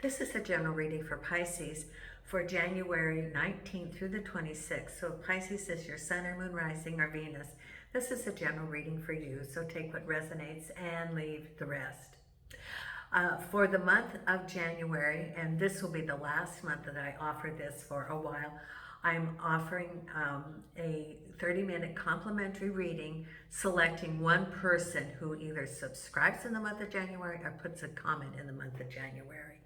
This is a general reading for Pisces for January 19th through the 26th. So if Pisces is your sun or moon rising or Venus, this is a general reading for you. So take what resonates and leave the rest. For the month of January, and this will be the last month that I offer this for a while, I'm offering a 30-minute complimentary reading, selecting one person who either subscribes in the month of January or puts a comment in the month of January.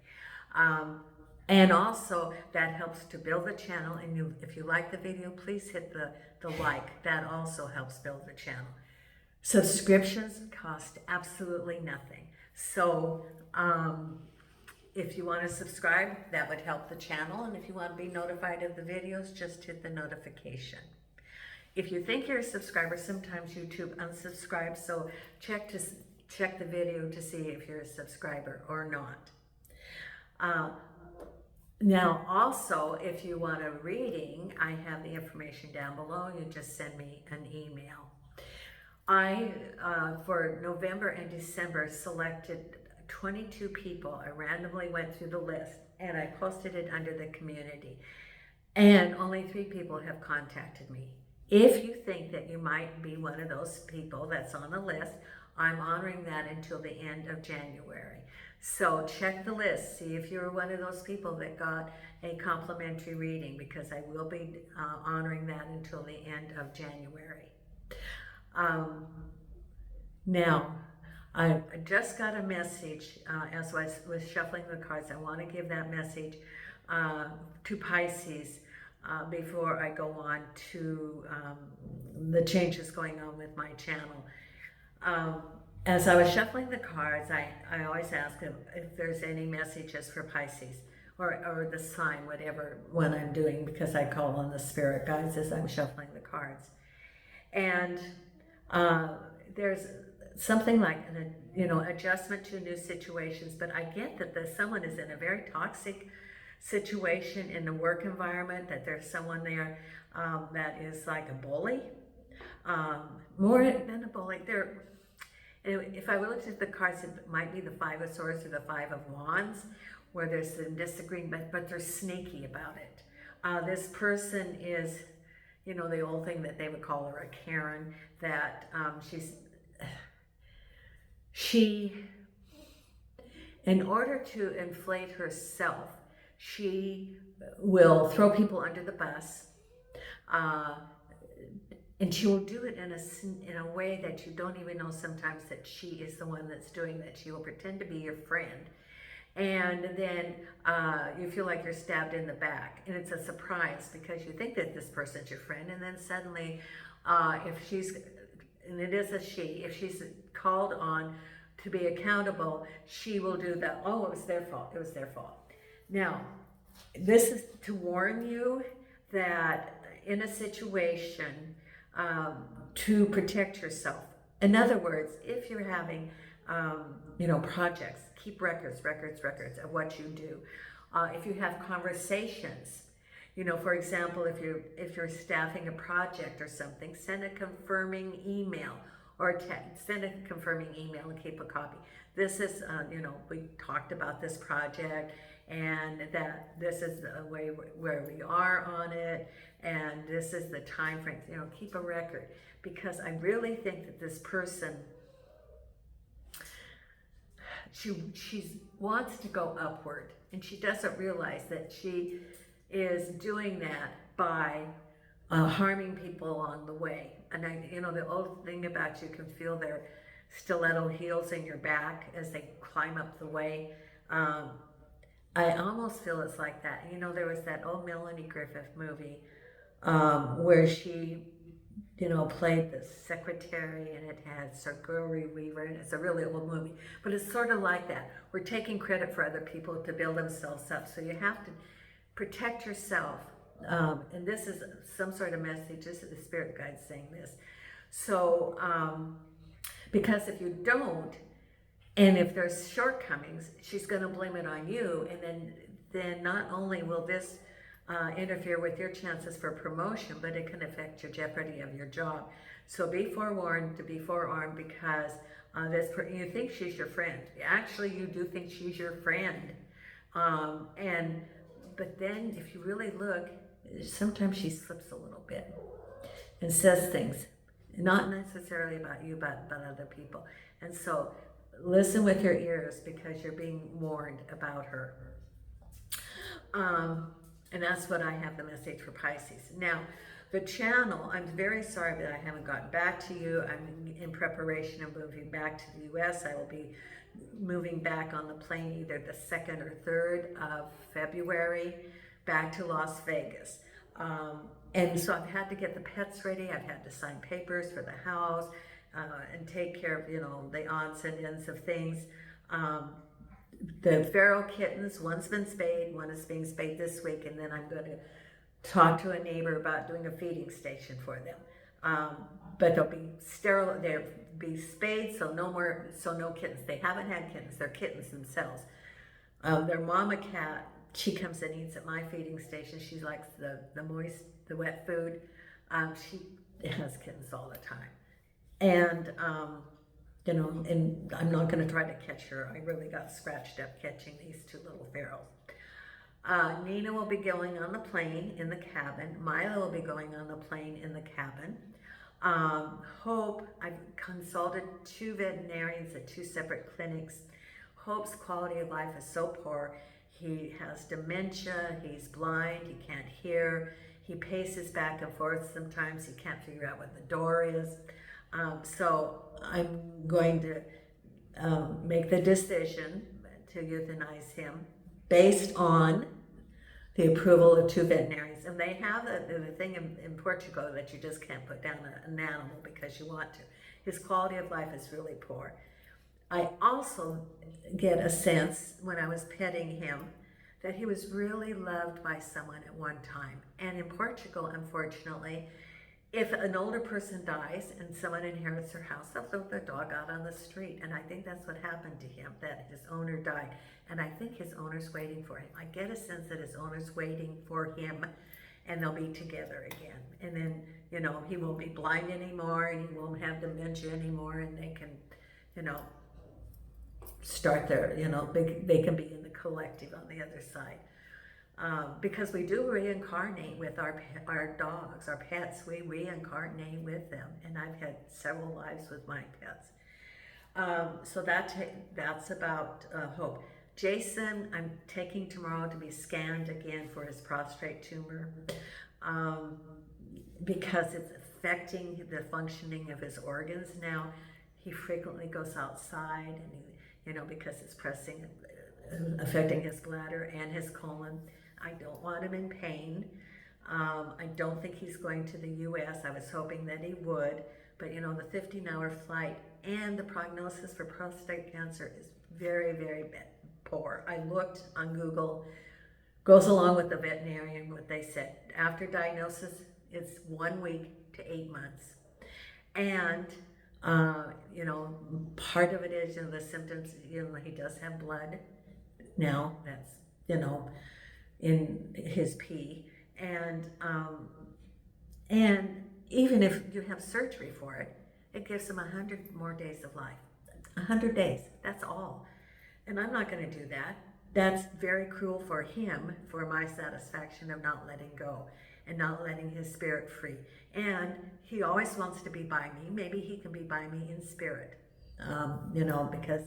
And also that helps to build the channel, and if you like the video, please hit the like. That also helps build the channel. Subscriptions cost absolutely nothing. So if you want to subscribe, that would help the channel. And if you want to be notified of the videos, just hit the notification. If you think you're a subscriber, sometimes YouTube unsubscribes, so check the video to see if you're a subscriber or not. Now, also, if you want a reading, I have the information down below. You just send me an email. I, for November and December, selected 22 people. I randomly went through the list and I posted it under the community. And only 3 people have contacted me. If you think that you might be one of those people that's on the list, I'm honoring that until the end of January. So check the list, see if you're one of those people that got a complimentary reading, because I will be honoring that until the end of January. Now, I just got a message as I was shuffling the cards. I want to give that message to Pisces before I go on to the changes going on with my channel. As I was shuffling the cards, I always ask if there's any messages for Pisces or the sign, whatever one I'm doing, because I call on the spirit guides as I'm shuffling the cards. And there's something like an adjustment to new situations, but I get that someone is in a very toxic situation in the work environment, that there's someone there that is like a bully, more than a bully. If I looked at the cards, it might be the 5 of Swords or the 5 of Wands, where there's some disagreement, but they're sneaky about it. This person is, the old thing that they would call her a Karen, that she, in order to inflate herself, she will throw people under the bus, and she will do it in a way that you don't even know sometimes that she is the one that's doing that. She will pretend to be your friend, and then you feel like you're stabbed in the back, and it's a surprise because you think that this person's your friend, and then suddenly, if it is a she, if she's called on to be accountable, she will do that. Oh, it was their fault. It was their fault. Now, this is to warn you that in a situation, to protect yourself. In other words, if you're having, projects, keep records of what you do. If you have conversations, for example, if you're staffing a project or something, send a confirming email or send a confirming email and keep a copy. This is, we talked about this project, and that this is the way where we are on it, and this is the time frame. Keep a record, because I really think that this person, she wants to go upward, and she doesn't realize that she is doing that by harming people along the way. And the old thing about, you can feel their stiletto heels in your back as they climb up the way. I almost feel it's like that. There was that old Melanie Griffith movie where she, played the secretary, and it had Sigourney Weaver, and it's a really old movie. But it's sort of like that. We're taking credit for other people to build themselves up. So you have to protect yourself. And this is some sort of message. This is the spirit guide saying this. So, because if you don't, and if there's shortcomings, she's going to blame it on you, and then not only will this interfere with your chances for promotion, but it can affect your jeopardy of your job. So be forewarned to be forearmed, because you think she's your friend. Actually, you do think she's your friend, But then if you really look, sometimes she slips a little bit and says things, not necessarily about you, but about other people. And so listen with your ears, because you're being warned about her. And that's what I have the message for Pisces. Now, the channel, I'm very sorry that I haven't gotten back to you. I'm in preparation of moving back to the U.S. I will be moving back on the plane either the 2nd or 3rd of February back to Las Vegas. And so I've had to get the pets ready. I've had to sign papers for the house and take care of, you know, the odds and ends of things. The feral kittens, one's been spayed, one is being spayed this week, and then I'm going to talk to a neighbor about doing a feeding station for them. But they'll be sterile, they'll be spayed, so no kittens. They haven't had kittens, they're kittens themselves. Their mama cat, she comes and eats at my feeding station. She likes the moist, the wet food. She has kittens all the time. And, you know, and I'm not going to try to catch her. I really got scratched up catching these two little ferals. Nina will be going on the plane in the cabin. Milo will be going on the plane in the cabin. Hope, I've consulted 2 veterinarians at 2 separate clinics. Hope's quality of life is so poor. He has dementia, he's blind, he can't hear, he paces back and forth sometimes, he can't figure out what the door is. So I'm going to make the decision to euthanize him based on the approval of 2 veterinarians. And they have the thing in Portugal that you just can't put down an animal because you want to. His quality of life is really poor. I also get a sense when I was petting him that he was really loved by someone at one time. And in Portugal, unfortunately, if an older person dies and someone inherits their house, they'll throw their dog out on the street. And I think that's what happened to him, that his owner died. And I think his owner's waiting for him. I get a sense that his owner's waiting for him, and they'll be together again. And then, you know, he won't be blind anymore, and he won't have dementia anymore, and they can, you know, start their, you know, they can be in the collective on the other side. Because we do reincarnate with our dogs, our pets. We reincarnate with them, and I've had several lives with my pets. So that's about Hope. Jason, I'm taking tomorrow to be scanned again for his prostate tumor, because it's affecting the functioning of his organs now. He frequently goes outside, and you know, because it's affecting his bladder and his colon. I don't want him in pain. I don't think he's going to the U.S. I was hoping that he would, but you know, the 15-hour flight and the prognosis for prostate cancer is very, very poor. I looked on Google, goes along with the veterinarian, what they said. After diagnosis, it's 1 week to 8 months. And, you know, part of it is, you know, the symptoms, you know, he does have blood now, that's, you know, in his pee, and even if you have surgery for it, it gives him 100 more days of life. 100 days, that's all. And I'm not going to do that. That's very cruel for him, for my satisfaction of not letting go and not letting his spirit free. And he always wants to be by me. Maybe he can be by me in spirit, you know, because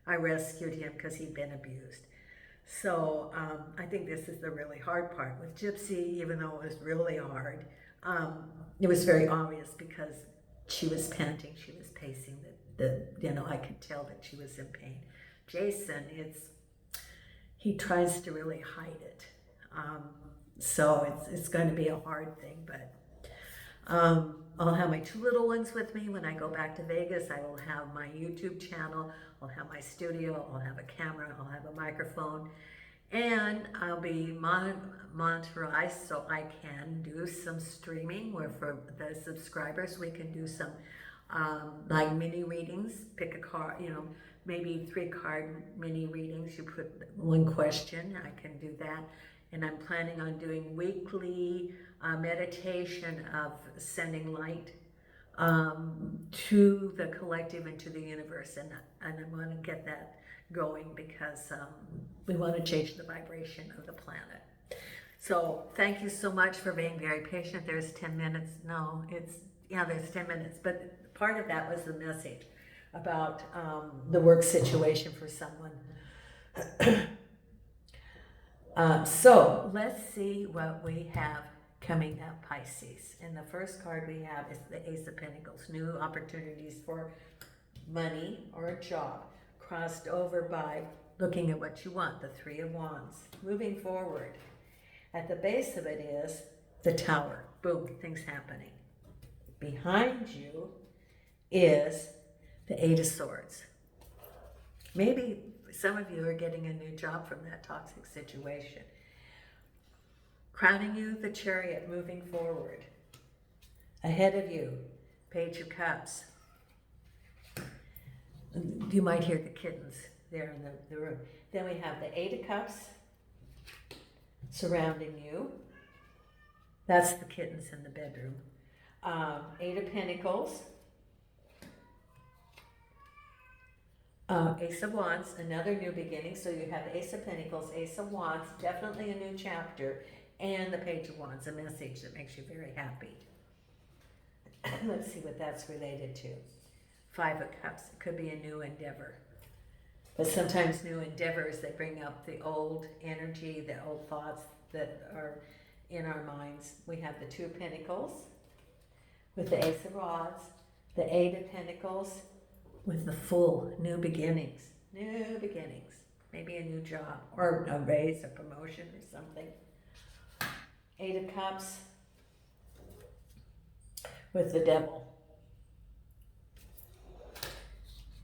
I rescued him because he'd been abused. So I think this is the really hard part. With Gypsy, even though it was really hard, it was very obvious because she was panting, she was pacing, you know, I could tell that she was in pain. Jason, he tries to really hide it. So it's going to be a hard thing, but I'll have my 2 little ones with me when I go back to Vegas. I will have my YouTube channel, I'll have my studio, I'll have a camera, I'll have a microphone, and I'll be monetized so I can do some streaming where for the subscribers we can do some like mini readings, pick a card, you know, maybe 3-card mini readings. You put 1 question, I can do that. And I'm planning on doing weekly meditation of sending light to the collective and to the universe, and I want to get that going because We want to change the vibration of the planet. So thank you so much for being very patient. There's 10 minutes. No, there's 10 minutes. But part of that was the message about the work situation for someone. So let's see what we have coming up, Pisces. And the first card we have is the Ace of Pentacles. New opportunities for money or a job, crossed over by looking at what you want, the Three of Wands. Moving forward. At the base of it is the Tower. Boom, things happening. Behind you is the Eight of Swords. Maybe some of you are getting a new job from that toxic situation. Crowning you, the Chariot, moving forward. Ahead of you, Page of Cups. You might hear the kittens there in the room. Then we have the Eight of Cups surrounding you. That's the kittens in the bedroom. Eight of Pentacles. Ace of Wands, another new beginning. So you have the Ace of Pentacles, Ace of Wands, definitely a new chapter, and the Page of Wands, a message that makes you very happy. Let's see what that's related to. Five of Cups, it could be a new endeavor. But sometimes new endeavors, they bring up the old energy, the old thoughts that are in our minds. We have the Two of Pentacles with the Ace of Rods, the Eight of Pentacles with the Fool, new beginnings. New beginnings. Maybe a new job or a raise, a promotion or something. Eight of Cups with the Devil.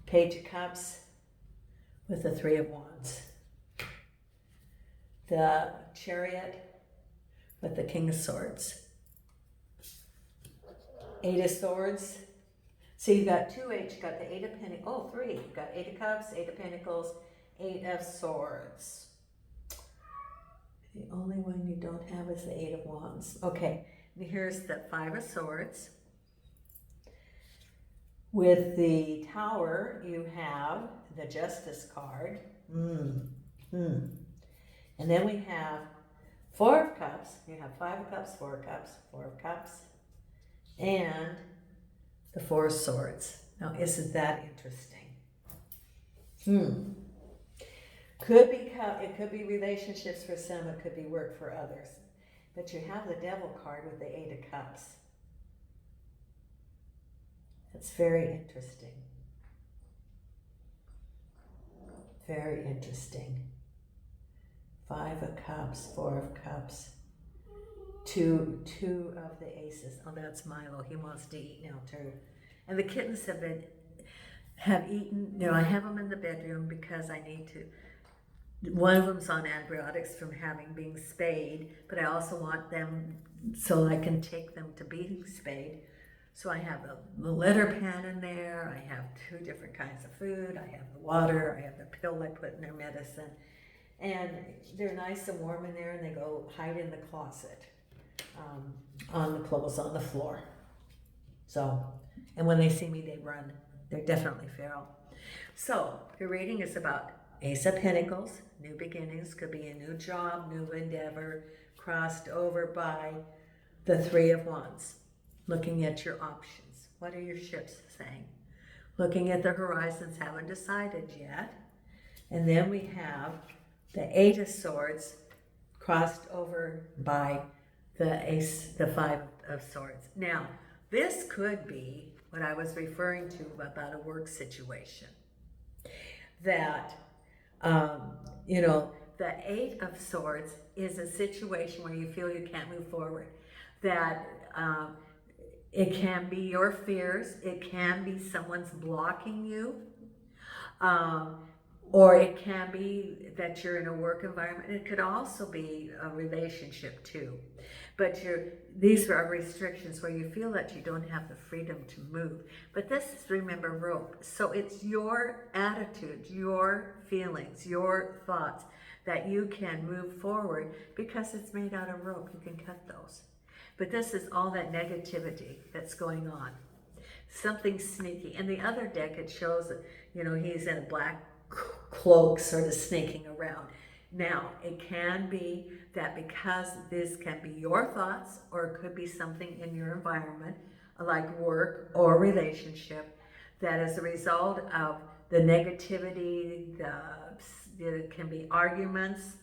Page of Cups with the Three of Wands. The Chariot with the King of Swords. Eight of Swords. So you got two H, you got the Eight of Pentacles, oh, three. You got Eight of Cups, Eight of Pentacles, Eight of Swords. The only one you don't have is the Eight of Wands. Okay, and here's the Five of Swords. With the Tower, you have the Justice card. And then we have Four of Cups. You have Five of Cups, Four of Cups, Four of Cups, and the Four of Swords. Now, isn't that interesting? It could be relationships for some. It could be work for others. But you have the Devil card with the Eight of Cups. It's very interesting. Very interesting. Five of Cups, Four of Cups, two of the Aces. Oh, that's Milo. He wants to eat now too. And the kittens have eaten. You know, I have them in the bedroom because I need to. One of them's on antibiotics from being spayed, but I also want them so I can take them to being spayed. So I have the litter pan in there. I have two different kinds of food. I have the water. I have the pill I put in their medicine. And they're nice and warm in there, and they go hide in the closet on the clothes on the floor. So, and when they see me, they run. They're definitely feral. So your reading is about Ace of Pentacles, new beginnings, could be a new job, new endeavor, crossed over by the Three of Wands. Looking at your options. What are your ships saying? Looking at the horizons, haven't decided yet. And then we have the Eight of Swords crossed over by the Five of Swords. Now, this could be what I was referring to about a work situation. That, the Eight of Swords is a situation where you feel you can't move forward. That it can be your fears, it can be someone's blocking you, or it can be that you're in a work environment. It could also be a relationship too. But these are restrictions where you feel that you don't have the freedom to move. But this is, remember, rope. So it's your attitude, your feelings, your thoughts that you can move forward because it's made out of rope. You can cut those. But this is all that negativity that's going on. Something sneaky. In the other deck, it shows that, he's in a black cloak sort of sneaking around. Now, it can be that because this can be your thoughts, or it could be something in your environment, like work or relationship, that as a result of the negativity, it can be arguments,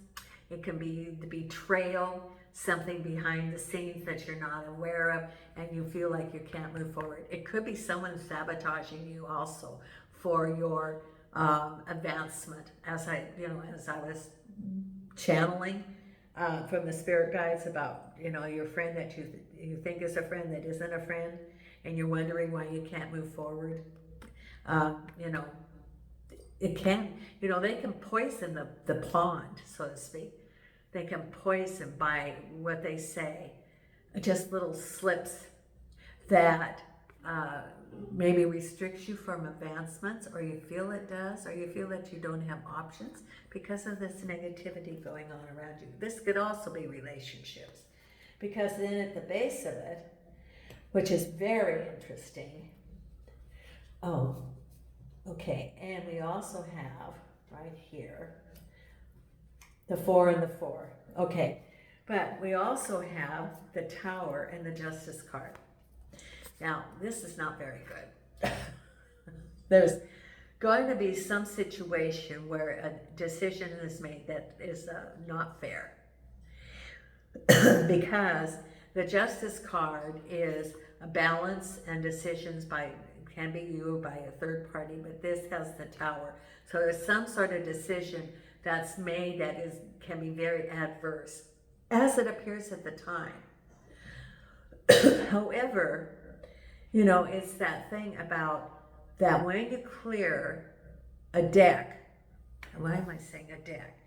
it can be the betrayal, something behind the scenes that you're not aware of, and you feel like you can't move forward. It could be someone sabotaging you also for your advancement. As I was channeling from the spirit guides about, your friend that you think is a friend that isn't a friend, and you're wondering why you can't move forward. It can, they can poison the pond, so to speak. They can poison by what they say, just little slips that maybe restricts you from advancements, or you feel it does, or you feel that you don't have options because of this negativity going on around you. This could also be relationships, because then at the base of it, which is very interesting, okay, and we also have right here the 4 and the 4. Okay, but we also have the Tower and the Justice card. Now, this is not very good. There's going to be some situation where a decision is made that is not fair. Because the Justice card is a balance and decisions can be you or by a third party, but this has the Tower. So there's some sort of decision that's made that can be very adverse, as it appears at the time. However, it's that thing about that when you clear a deck, why am I saying a deck?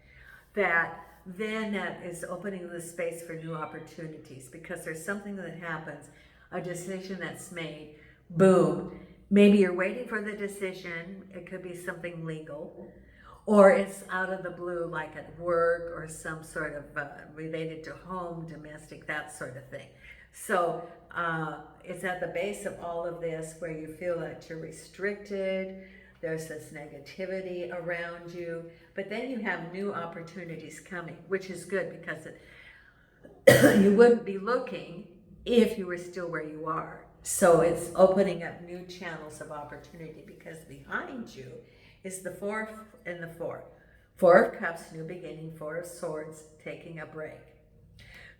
That then that is opening the space for new opportunities, because there's something that happens, a decision that's made, boom. Maybe you're waiting for the decision, it could be something legal, or it's out of the blue, like at work or some sort of related to home, domestic, that sort of thing. So it's at the base of all of this where you feel that you're restricted, there's this negativity around you, but then you have new opportunities coming, which is good, because you wouldn't be looking if you were still where you are. So it's opening up new channels of opportunity, because behind you is the 4 and the 4. 4 of Cups, new beginning. 4 of Swords, taking a break.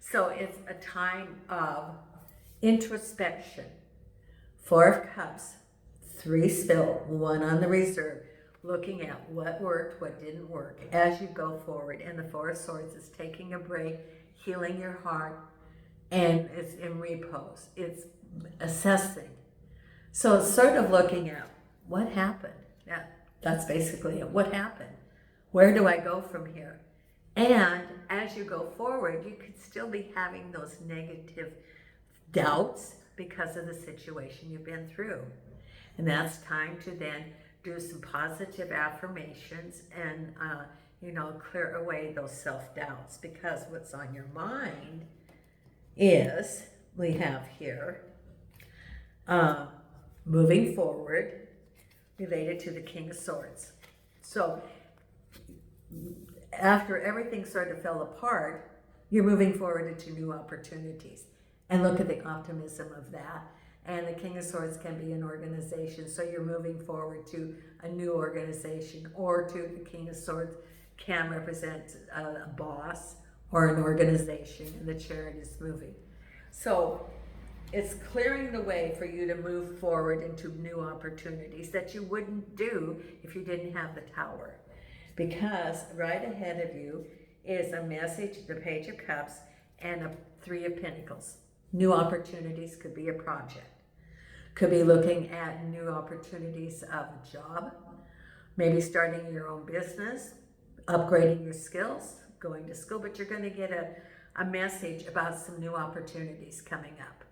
So it's a time of introspection. 4 of Cups, 3 spill, 1 on the reserve, looking at what worked, what didn't work as you go forward. And the 4 of Swords is taking a break, healing your heart, and it's in repose. It's assessing. So it's sort of looking at what happened. That's basically it. What happened? Where do I go from here? And as you go forward, you could still be having those negative doubts because of the situation you've been through. And that's time to then do some positive affirmations and, clear away those self-doubts, because what's on your mind is, we have here, moving forward, related to the King of Swords. So after everything sort of fell apart, you're moving forward into new opportunities. And look at the optimism of that. And the King of Swords can be an organization, so you're moving forward to a new organization, or to the King of Swords can represent a boss or an organization, and the Chariot is moving. So it's clearing the way for you to move forward into new opportunities that you wouldn't do if you didn't have the Tower. Because right ahead of you is a message, the Page of Cups, and a 3 of Pentacles. New opportunities could be a project. Could be looking at new opportunities of a job, maybe starting your own business, upgrading your skills, going to school, but you're going to get a message about some new opportunities coming up.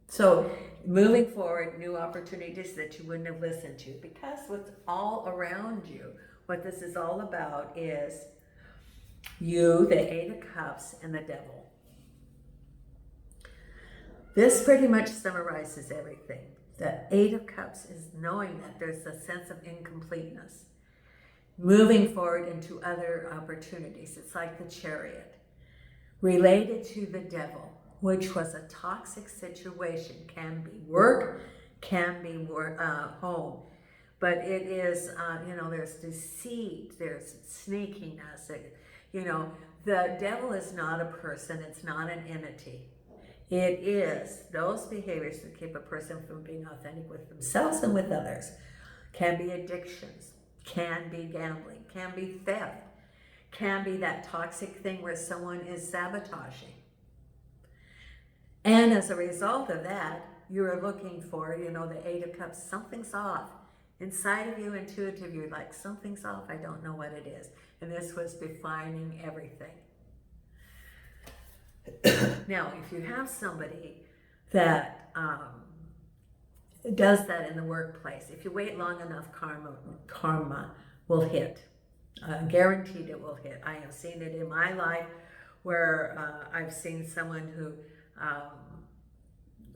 So moving forward, new opportunities that you wouldn't have listened to, because what's all around you, what this is all about is you, the 8 of Cups, and the Devil. This pretty much summarizes everything. The 8 of Cups is knowing that there's a sense of incompleteness. moving forward into other opportunities. It's like the Chariot, related to the devil, which was a toxic situation. Can be work, can be home. But it is, there's deceit, there's sneakiness. The devil is not a person, it's not an entity. It is those behaviors that keep a person from being authentic with themselves and with others. Can be addictions, can be gambling, can be theft, can be that toxic thing where someone is sabotaging. And as a result of that, you're looking for, the Eight of Cups, something's off. Inside of you, intuitive, you're like, something's off, I don't know what it is. And this was defining everything. Now, if you have somebody that does that in the workplace, if you wait long enough, karma will hit. Guaranteed it will hit. I have seen it in my life where I've seen someone who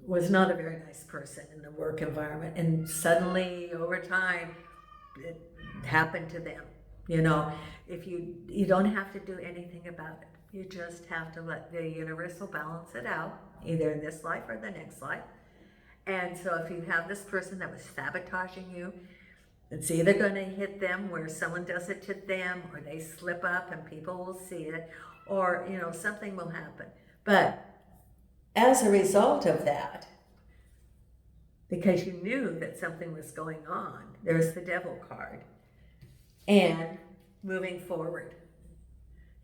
was not a very nice person in the work environment, and suddenly over time it happened to them. If you don't have to do anything about it, you just have to let the universal balance it out, either in this life or the next life. And so if you have this person that was sabotaging you, it's either going to hit them where someone does it to them, or they slip up and people will see it, or something will happen. But as a result of that, because you knew that something was going on, there's the devil card. And moving forward,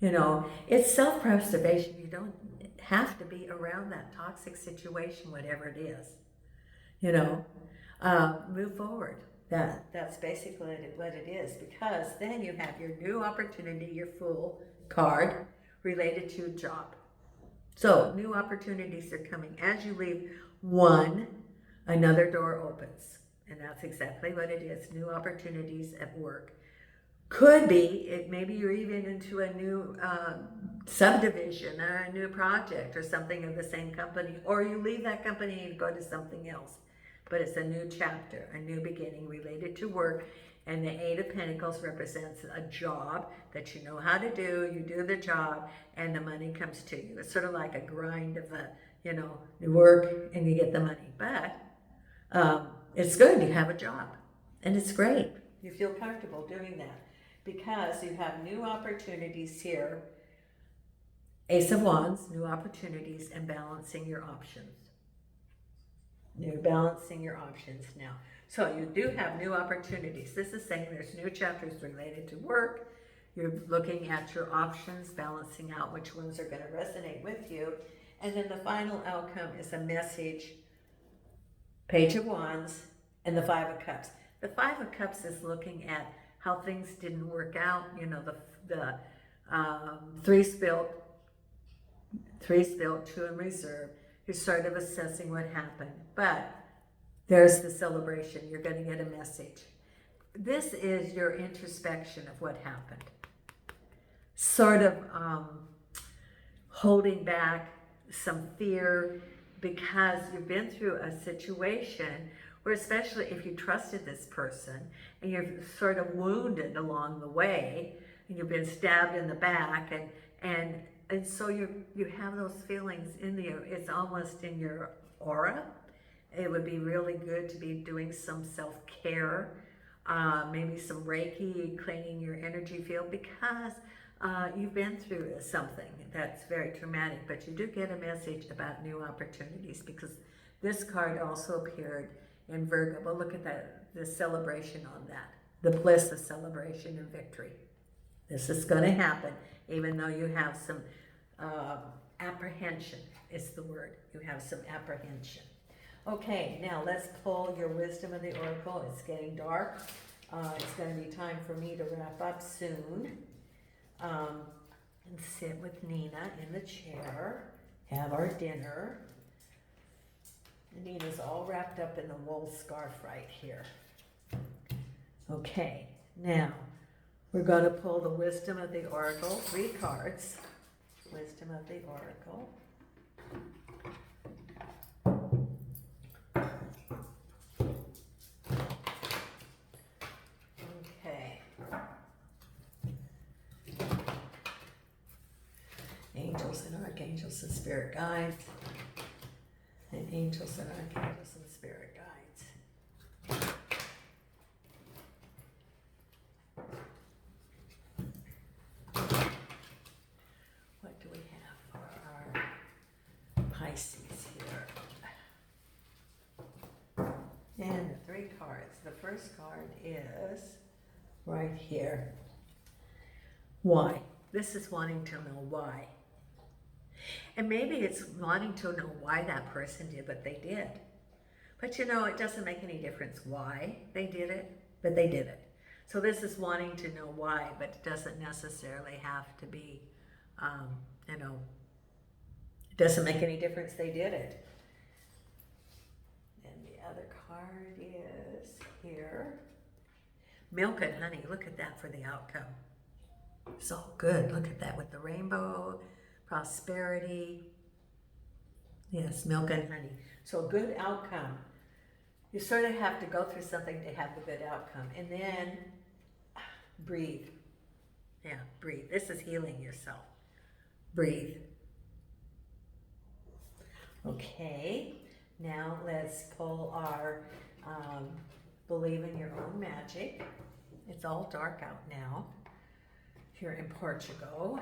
it's self-preservation. You don't have to be around that toxic situation, whatever it is. Move forward. That's basically what it is, because then you have your new opportunity, your Fool card, related to a job. So new opportunities are coming. As you leave one, another door opens. And that's exactly what it is. New opportunities at work. Could be, maybe you're even into a new subdivision or a new project or something of the same company, or you leave that company and go to something else. But it's a new chapter, a new beginning related to work. And the Eight of Pentacles represents a job that you know how to do. You do the job and the money comes to you. It's sort of like a grind of you work and you get the money. But it's good. You have a job and it's great. You feel comfortable doing that because you have new opportunities here. Ace of Wands, new opportunities, and balancing your options. You're balancing your options now. So you do have new opportunities. This is saying there's new chapters related to work. You're looking at your options, balancing out which ones are going to resonate with you. And then the final outcome is a message, Page of Wands, and the Five of Cups. The Five of Cups is looking at how things didn't work out. The three spilled, two in reserve. You're sort of assessing what happened. But there's the celebration. You're going to get a message. This is your introspection of what happened. Sort of holding back some fear because you've been through a situation where, especially if you trusted this person and you're sort of wounded along the way and you've been stabbed in the back and so you have those feelings in there. It's almost in your aura. It would be really good to be doing some self-care, maybe some Reiki, cleaning your energy field, because you've been through something that's very traumatic. But you do get a message about new opportunities, because this card also appeared in Virgo. But look at the celebration on that. The bliss of celebration and victory. This is going to happen, even though you have some apprehension is the word. You have some apprehension. Okay, now let's pull your wisdom of the oracle. It's getting dark. It's going to be time for me to wrap up soon. And sit with Nina in the chair, have our dinner. Nina's all wrapped up in the wool scarf right here. Okay, now we're going to pull the wisdom of the oracle, 3 cards. Wisdom of the oracle. Okay. angels and archangels and spirit guides. And angels and archangels and spirit guides. What do we have for our Pisces here? And the 3 cards. The first card is right here. Why? This is wanting to know why. And maybe it's wanting to know why that person did what they did. But you know, it doesn't make any difference why they did it, but they did it. So this is wanting to know why, but it doesn't necessarily have to be, you know, it doesn't make any difference they did it. And the other card is here. Milk and honey, look at that for the outcome. So good, look at that with the rainbow, prosperity. Yes, milk and honey. So good outcome. You sort of have to go through something to have the good outcome. And then breathe. Yeah, breathe. This is healing yourself. Breathe. Okay, now let's pull our Believe in Your Own Magic. It's all dark out now. Here in Portugal.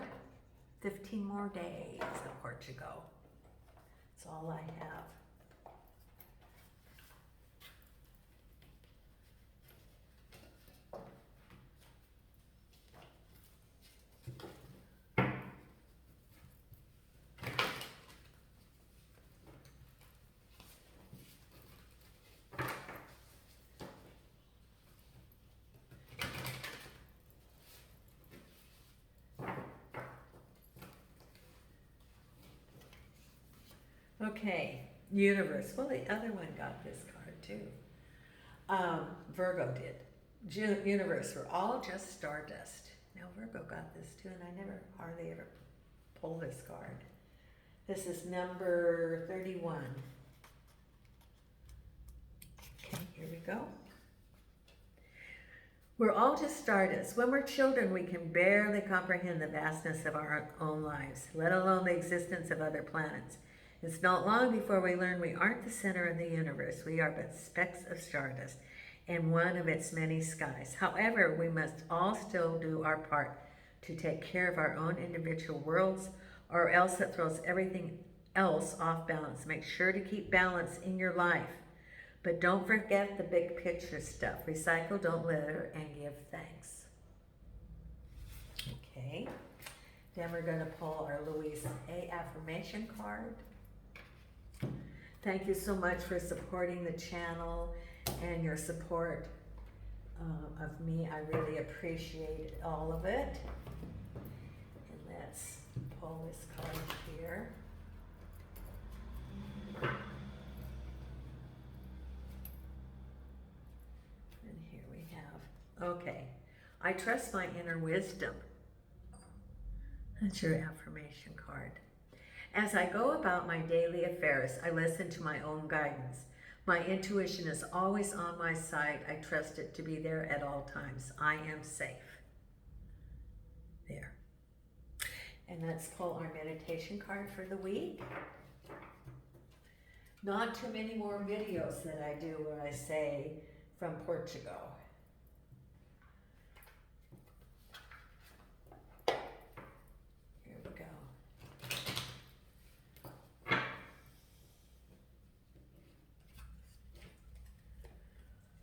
15 more days of Portugal. That's all I have. Okay, universe. Well, the other one got this card too. Virgo did. Universe, we're all just stardust. Now Virgo got this too, and I never hardly ever pull this card. This is number 31. Okay, here we go. We're all just stardust. When we're children, we can barely comprehend the vastness of our own lives, let alone the existence of other planets. It's not long before we learn we aren't the center of the universe. We are but specks of stardust in one of its many skies. However, we must all still do our part to take care of our own individual worlds, or else it throws everything else off balance. Make sure to keep balance in your life. But don't forget the big picture stuff. Recycle, don't litter, and give thanks. Okay. Then we're going to pull our Louise A. affirmation card. Thank you so much for supporting the channel and your support of me. I really appreciate all of it. And let's pull this card here. And here we have, okay, I trust my inner wisdom. That's your affirmation card. As I go about my daily affairs, I listen to my own guidance. My intuition is always on my side. I trust it to be there at all times. I am safe. There. And let's pull our meditation card for the week. Not too many more videos that I do where I say from Portugal.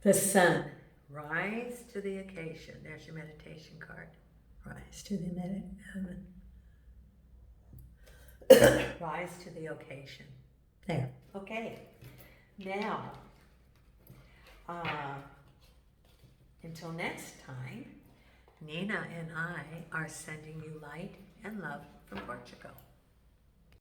The sun, rise to the occasion. There's your meditation card. Rise to the rise to the occasion. There. Okay. Now, until next time, Nina and I are sending you light and love from Portugal.